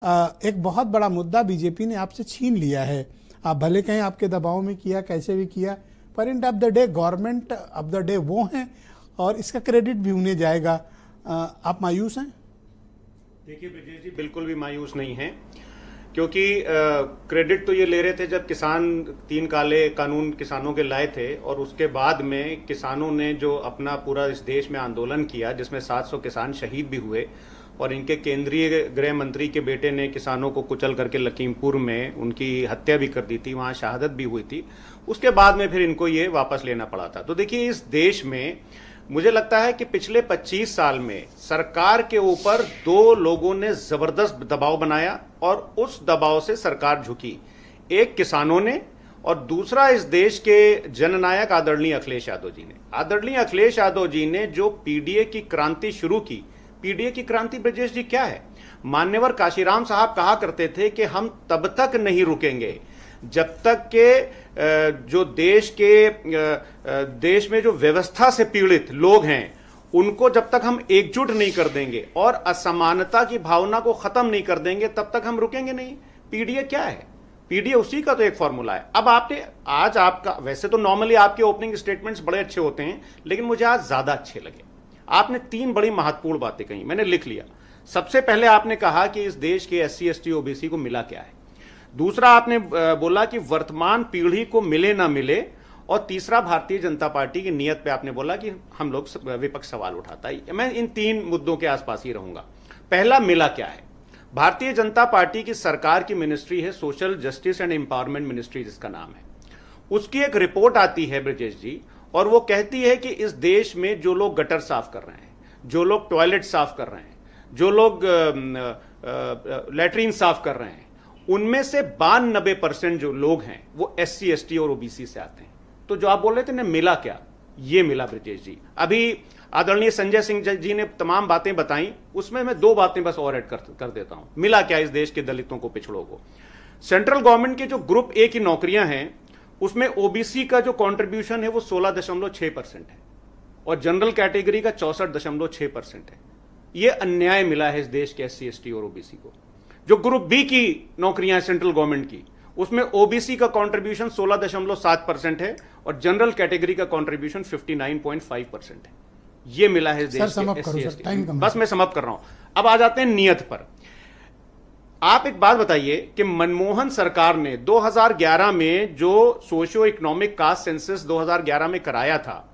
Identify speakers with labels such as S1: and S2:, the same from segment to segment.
S1: एक बहुत बड़ा मुद्दा बीजेपी ने आपसे छीन लिया है। आप भले कहें आपके दबाव में किया, कैसे भी किया, पर end of the day government of the day वो हैं और इसका क्रेडिट भी उन्हें जाएगा। आप मायूस हैं?
S2: देखिए ब्रजेश जी, बिल्कुल भी मायूस नहीं हैं, क्योंकि क्रेडिट तो ये ले रहे थे जब किसान 3 काले कानून किसानों के लाए थे और उसके बाद में किसानों ने जो अपना पूरा इस देश में आंदोलन किया, जिसमें 700 किसान शहीद भी हुए और इनके केंद्रीय गृह मंत्री के बेटे ने किसानों को कुचल करके लखीमपुर में उनकी हत्या भी कर दी थी, वहां शहादत भी हुई थी। उसके बाद में फिर इनको ये वापस लेना पड़ा था। तो देखिए, इस देश में मुझे लगता है कि पिछले 25 साल में सरकार के ऊपर 2 लोगों ने जबरदस्त दबाव बनाया और उस दबाव से सरकार झुकी। एक किसानों ने और दूसरा इस देश के जननायक आदरणीय अखिलेश यादव जी ने। आदरणीय अखिलेश यादव जी ने जो पीडीए की क्रांति शुरू की। पीडीए की क्रांति ब्रजेश जी क्या है? मान्यवर काशीराम साहब कहा करते थे कि हम तब तक नहीं रुकेंगे जब तक के जो देश में जो व्यवस्था से पीड़ित लोग हैं उनको जब तक हम एकजुट नहीं कर देंगे और असमानता की भावना को खत्म नहीं कर देंगे तब तक हम रुकेंगे नहीं। पीडीए क्या है? पीडीए उसी का तो एक फॉर्मूला है। अब आपने आज आपका, वैसे तो नॉर्मली आपके ओपनिंग स्टेटमेंट्स बड़े अच्छे होते हैं, लेकिन मुझे आज ज्यादा अच्छे लगे। आपने 3 बड़ी महत्वपूर्ण बातें कही, मैंने लिख लिया। सबसे पहले आपने कहा कि इस देश के SC ST OBC को मिला क्या है। दूसरा आपने बोला कि वर्तमान पीढ़ी को मिले ना मिले, और तीसरा भारतीय जनता पार्टी की नीयत पे आपने बोला कि हम लोग विपक्ष सवाल उठाता है। मैं इन 3 मुद्दों के आसपास ही रहूंगा। पहला, मिला क्या है? भारतीय जनता पार्टी की सरकार की मिनिस्ट्री है social justice and empowerment ministry, जिसका नाम है। उसकी एक रिपोर्ट आती है ब्रजेश जी, और वो कहती है कि इस देश में जो लोग गटर साफ कर रहे हैं, जो लोग टॉयलेट साफ कर रहे हैं, जो लोग लैट्रीन साफ कर रहे हैं, उनमें से 92% जो लोग हैं वो SC ST और OBC से आते हैं। तो जो आप बोल रहे थे ना मिला क्या, ये मिला ब्रजेश जी। अभी आदरणीय संजय सिंह जी ने तमाम बातें बताई, उसमें मैं 2 बातें बस और ऐड कर देता हूं। मिला क्या इस देश के दलितों को, पिछड़ों को? सेंट्रल गवर्नमेंट के जो ग्रुप A की नौकरियां हैं उसमें OBC का जो कंट्रीब्यूशन है वो 16.6% है और जनरल कैटेगरी का 64.6% है। यह अन्याय मिला है इस देश के SC ST और OBC को। जो ग्रुप B की नौकरियां सेंट्रल गवर्नमेंट की, उसमें OBC का कंट्रीब्यूशन 16.7% है और जनरल कैटेगरी का कंट्रीब्यूशन 59.5% है। यह मिला है इस देश के SC ST। बस मैं समाप्त कर रहा हूं। अब आ जाते हैं नियत पर। आप एक बात बताइए कि मनमोहन सरकार ने 2011 में जो सोशियो इकोनॉमिक कास्ट सेंसस 2011 में कराया था,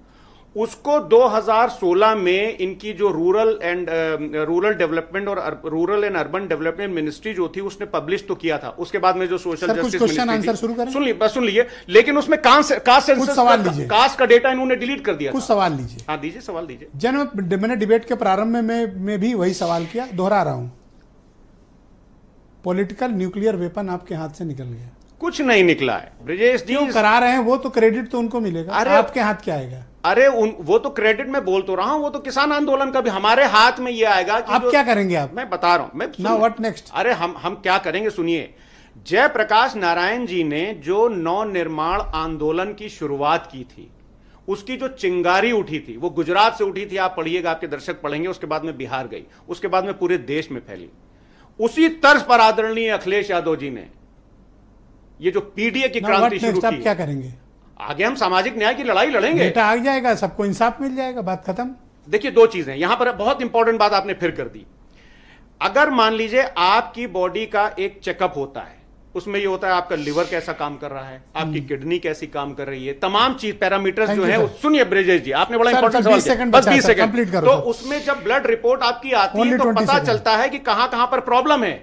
S2: उसको 2016 में इनकी जो रूरल डेवलपमेंट और rural and urban development ministry जो थी उसने पब्लिश तो किया था। उसके बाद में जो सोशल जस्टिस मिनिस्ट्री सुन लीजिए, लेकिन उसमें कास्ट सेंसस कास्ट का डेटा इन्होंने डिलीट कर दिया।
S1: कुछ सवाल लीजिए।
S2: हाँ दीजिए, सवाल दीजिए।
S1: मैंने डिबेट के प्रारंभ में भी वही सवाल किया, दोहरा रहा हूं। पॉलिटिकल न्यूक्लियर वेपन आपके हाथ से निकल गया।
S2: कुछ नहीं निकला है ब्रजेश जी।
S1: जो करा रहे हैं वो तो क्रेडिट तो उनको मिलेगा, अरे आपके हाथ क्या आएगा?
S2: अरे वो तो क्रेडिट मैं बोल तो रहा हूं, वो तो किसान आंदोलन का भी हमारे हाथ में ये आएगा कि
S1: आप क्या करेंगे? आप,
S2: मैं बता रहा हूं। मैं
S1: नाउ व्हाट नेक्स्ट?
S2: अरे हम क्या करेंगे, सुनिए। जयप्रकाश नारायण जी ने जो नवनिर्माण आंदोलन की शुरुआत की थी, उसकी जो चिंगारी उठी थी वो गुजरात से उठी थी। आप पढ़िएगा, आपके दर्शक पढ़ेंगे। उसके बाद में बिहार गई, उसके बाद में पूरे देश में फैली। उसी तर्ज पर आदरणीय अखिलेश यादव जी ने ये जो पीडीए की क्रांति शुरू की।
S1: क्या करेंगे
S2: आगे? हम सामाजिक न्याय की लड़ाई लड़ेंगे।
S1: बेटा आ जाएगा, सबको इंसाफ मिल जाएगा, बात खत्म।
S2: देखिए, 2 चीजें यहां पर बहुत इंपॉर्टेंट बात आपने फिर कर दी। अगर मान लीजिए आपकी बॉडी का एक चेकअप होता है, उसमें ये होता है आपका लिवर कैसा काम कर रहा है, आपकी किडनी कैसी काम कर रही है, तमाम चीज पैरामीटर्स जो है। सुनिए ब्रजेश जी, आपने बड़ा इंपॉर्टेंट सवाल किया, बस 20 सेकंड। तो उसमें जब ब्लड रिपोर्ट आपकी आती है तो पता चलता है कि कहां कहां पर प्रॉब्लम है।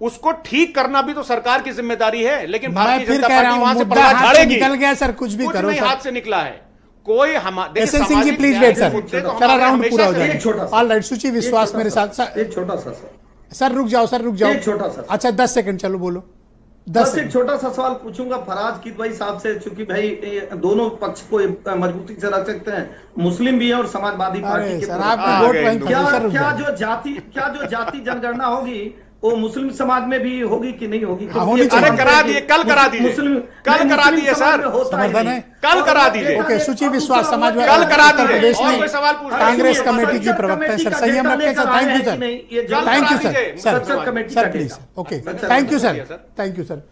S2: उसको ठीक करना भी तो सरकार की जिम्मेदारी है, लेकिन भारतीय जनता पार्टी वहां से पल्ला झाड़ेगी।
S1: निकल गया सर, कुछ भी करो,
S2: नहीं हाथ से निकला है कोई।
S1: Singh ji please wait sir, चला राउंड पूरा हो जाएगा। ऑल राइट, सुची विश्वास मेरे साथ।
S3: एक छोटा सा
S1: सर रुक जाओ, सर रुक जाओ।
S3: एक छोटा सा,
S1: अच्छा 10 सेकंड, चलो बोलो।
S3: बस एक छोटा सा सवाल पूछूंगा फराज किद भाई साहब से, चूंकि भाई दोनों पक्ष को मजबूती से रख सकते हैं, मुस्लिम भी है और समाजवादी पार्टी के। क्या जो जाति जनगणना होगी वो मुस्लिम समाज में भी होगी कि नहीं होगी?
S1: हाँ, होनी चाहिए।
S2: अरे करा दिए, कल करा दीजिए, कल करा दिए सर,
S1: समर्थन है,
S2: कल करा दीजिए।
S1: ओके, सुची विश्वास समाजवादी
S2: कल करा
S1: उत्तर
S2: दीजिए।
S1: प्रदेश
S2: और
S1: में
S2: कोई सवाल पूछ रहे हैं?
S1: कांग्रेस कमेटी की प्रवक्ता है सर, संयम रखें सर। थैंक यू सर,
S3: नहीं, ये
S1: थैंक यू सर,
S3: संसद कमेटी
S1: सर
S3: का
S1: please,
S3: data.
S1: Okay, thank you sir, thank you sir.